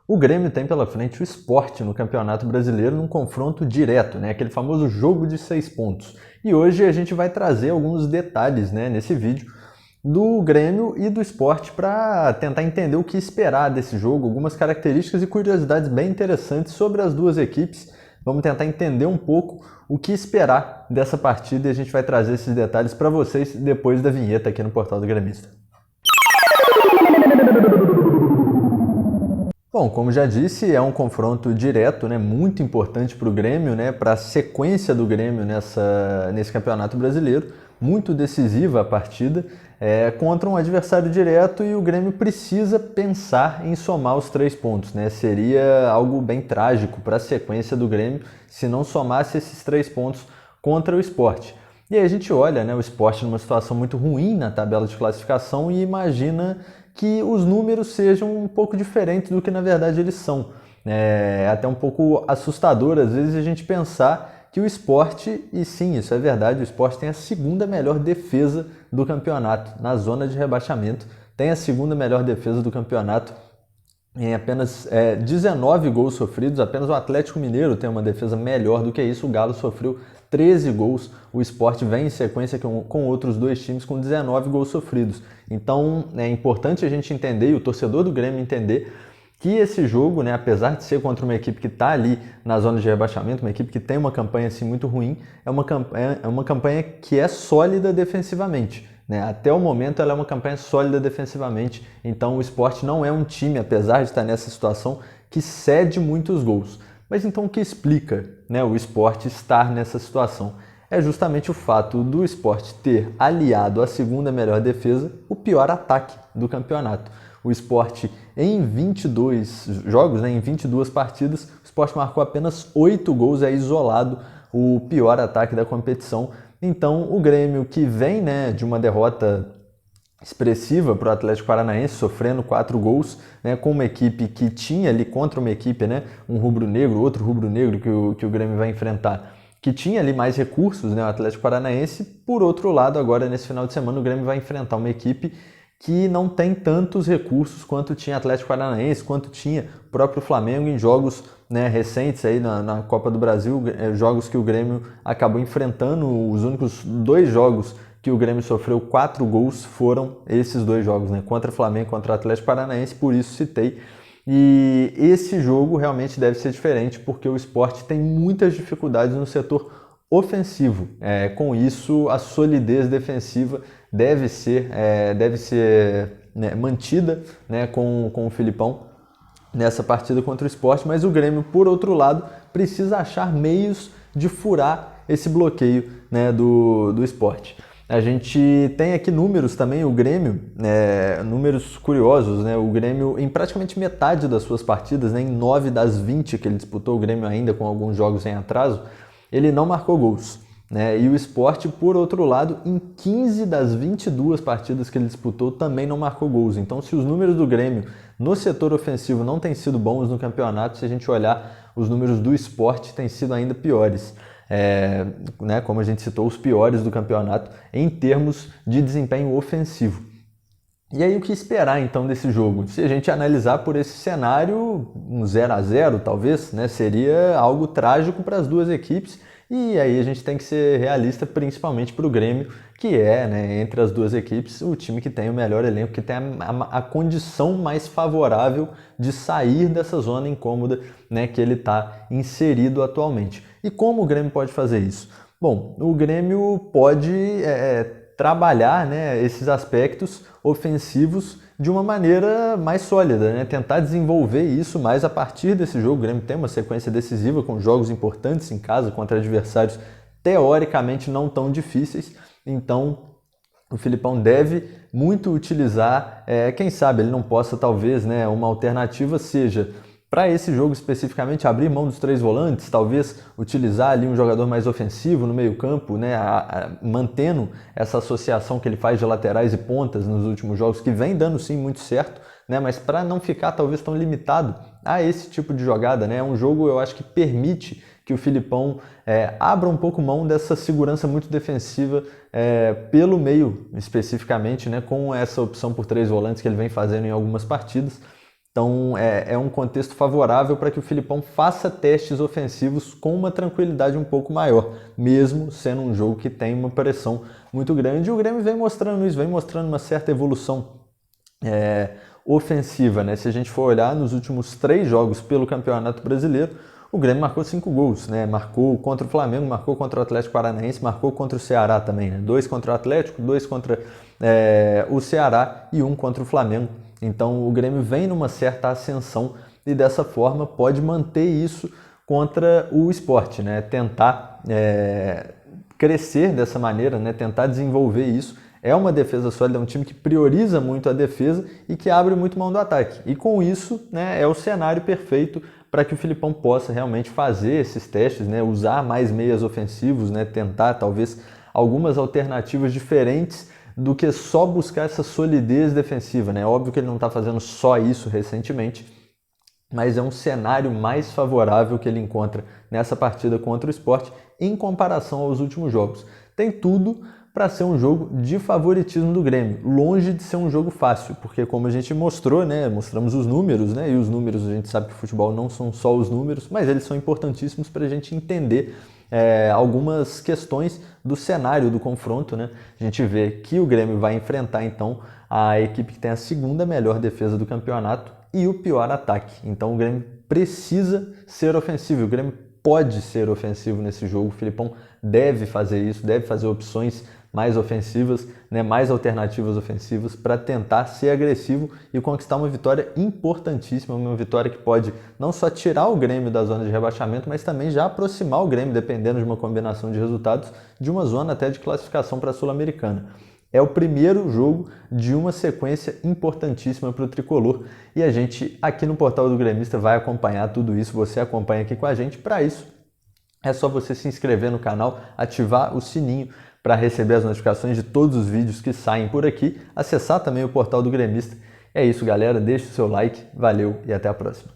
O Grêmio tem pela frente o Sport no Campeonato Brasileiro num confronto direto, né? Aquele famoso jogo de 6 pontos. E hoje a gente vai trazer alguns detalhes, né, nesse vídeo do Grêmio e do Sport para tentar entender o que esperar desse jogo, algumas características e curiosidades bem interessantes sobre as duas equipes. Vamos tentar entender um pouco o que esperar dessa partida e a gente vai trazer esses detalhes para vocês depois da vinheta aqui no Portal do Gremista. Bom, como já disse, é um confronto direto, né, muito importante para o Grêmio, né, para a sequência do Grêmio nesse Campeonato Brasileiro, muito decisiva a partida, contra um adversário direto e o Grêmio precisa pensar em somar os 3 pontos, né? Seria algo bem trágico para a sequência do Grêmio se não somasse esses 3 pontos contra o Sport. E aí a gente olha, né, o Sport numa situação muito ruim na tabela de classificação e imagina que os números sejam um pouco diferentes do que na verdade eles são. É até um pouco assustador às vezes a gente pensar que o Sport, e sim, isso é verdade, o Sport tem a segunda melhor defesa do campeonato, na zona de rebaixamento, tem a segunda melhor defesa do campeonato, em apenas 19 gols sofridos. Apenas o Atlético Mineiro tem uma defesa melhor do que isso, o Galo sofreu 13 gols, o Sport vem em sequência com outros dois times com 19 gols sofridos. Então é importante a gente entender, e o torcedor do Grêmio entender, que esse jogo, né, apesar de ser contra uma equipe que está ali na zona de rebaixamento, uma equipe que tem uma campanha assim, muito ruim, é uma campanha que é sólida defensivamente. Né? Até o momento ela é uma campanha sólida defensivamente, então o Sport não é um time, apesar de estar nessa situação, que cede muitos gols. Mas então o que explica, né, o Sport estar nessa situação? É justamente o fato do Sport ter aliado à segunda melhor defesa o pior ataque do campeonato. O Sport em 22 jogos, né, em 22 partidas, o Sport marcou apenas 8 gols, é isolado o pior ataque da competição. Então o Grêmio, que vem, né, de uma derrota expressiva para o Atlético Paranaense, sofrendo 4 gols, né, com uma equipe que tinha ali contra uma equipe, né, um rubro-negro, outro rubro-negro que o Grêmio vai enfrentar, que tinha ali mais recursos, né, o Atlético Paranaense. Por outro lado, agora nesse final de semana o Grêmio vai enfrentar uma equipe que não tem tantos recursos quanto tinha Atlético Paranaense, quanto tinha o próprio Flamengo em jogos, né, recentes aí na Copa do Brasil, jogos que o Grêmio acabou enfrentando. Os únicos 2 jogos que o Grêmio sofreu 4 gols foram esses 2 jogos, né, contra o Flamengo e contra o Atlético Paranaense, por isso citei. E esse jogo realmente deve ser diferente, porque o Sport tem muitas dificuldades no setor ofensivo. Com isso, a solidez defensiva deve ser né, mantida, né, com o Filipão nessa partida contra o Sport, mas o Grêmio, por outro lado, precisa achar meios de furar esse bloqueio, né, do Sport. A gente tem aqui números também, o Grêmio, números curiosos, né? O Grêmio, em praticamente metade das suas partidas, né, em 9 das 20 que ele disputou, o Grêmio ainda com alguns jogos em atraso, ele não marcou gols. Né? E o Sport, por outro lado, em 15 das 22 partidas que ele disputou, também não marcou gols. Então, se os números do Grêmio no setor ofensivo não têm sido bons no campeonato, se a gente olhar os números do Sport, têm sido ainda piores. Né, como a gente citou, os piores do campeonato em termos de desempenho ofensivo. E aí o que esperar então desse jogo? Se a gente analisar por esse cenário, um 0-0 talvez, né, seria algo trágico para as duas equipes. E aí a gente tem que ser realista, principalmente para o Grêmio, que é, né, entre as duas equipes, o time que tem o melhor elenco, que tem a condição mais favorável de sair dessa zona incômoda, né, que ele está inserido atualmente. E como o Grêmio pode fazer isso? Bom, o Grêmio pode trabalhar, né, esses aspectos ofensivos de uma maneira mais sólida, né? Tentar desenvolver isso mais a partir desse jogo. O Grêmio tem uma sequência decisiva com jogos importantes em casa contra adversários teoricamente não tão difíceis, então o Filipão deve muito utilizar, quem sabe ele não possa talvez, né, uma alternativa seja para esse jogo especificamente abrir mão dos 3 volantes, talvez utilizar ali um jogador mais ofensivo no meio-campo, né, mantendo essa associação que ele faz de laterais e pontas nos últimos jogos, que vem dando sim muito certo, né, mas para não ficar talvez tão limitado a esse tipo de jogada, né, é um jogo eu acho que permite que o Filipão abra um pouco mão dessa segurança muito defensiva pelo meio especificamente, né, com essa opção por 3 volantes que ele vem fazendo em algumas partidas. Então é um contexto favorável para que o Filipão faça testes ofensivos com uma tranquilidade um pouco maior, mesmo sendo um jogo que tem uma pressão muito grande. E o Grêmio vem mostrando isso, vem mostrando uma certa evolução ofensiva, né? Se a gente for olhar nos últimos 3 jogos pelo Campeonato Brasileiro, o Grêmio marcou 5 gols, né? Marcou contra o Flamengo, marcou contra o Atlético Paranaense, marcou contra o Ceará também, né? 2 contra o Atlético, 2 contra o Ceará e 1 contra o Flamengo. Então o Grêmio vem numa certa ascensão e dessa forma pode manter isso contra o Sport, né? Tentar crescer dessa maneira, né? Tentar desenvolver isso. É uma defesa sólida, é um time que prioriza muito a defesa e que abre muito mão do ataque. E com isso, né, é o cenário perfeito para que o Filipão possa realmente fazer esses testes, né, usar mais meias ofensivos, né, tentar talvez algumas alternativas diferentes do que só buscar essa solidez defensiva, né? Óbvio que ele não está fazendo só isso recentemente, mas é um cenário mais favorável que ele encontra nessa partida contra o Sport em comparação aos últimos jogos. Tem tudo para ser um jogo de favoritismo do Grêmio, longe de ser um jogo fácil, porque como a gente mostrou, né, mostramos os números, né, e os números a gente sabe que o futebol não são só os números, mas eles são importantíssimos para a gente entender algumas questões do cenário do confronto, né? A gente vê que o Grêmio vai enfrentar então a equipe que tem a segunda melhor defesa do campeonato e o pior ataque. Então o Grêmio precisa ser ofensivo, o Grêmio pode ser ofensivo nesse jogo, o Filipão deve fazer isso, deve fazer opções mais ofensivas, né, mais alternativas ofensivas para tentar ser agressivo e conquistar uma vitória importantíssima, uma vitória que pode não só tirar o Grêmio da zona de rebaixamento, mas também já aproximar o Grêmio, dependendo de uma combinação de resultados, de uma zona até de classificação para a Sul-Americana. É o primeiro jogo de uma sequência importantíssima para o Tricolor e a gente aqui no Portal do Gremista vai acompanhar tudo isso, você acompanha aqui com a gente. Para isso é só você se inscrever no canal, ativar o sininho para receber as notificações de todos os vídeos que saem por aqui, acessar também o Portal do Gremista. É isso, galera, deixe o seu like, valeu e até a próxima.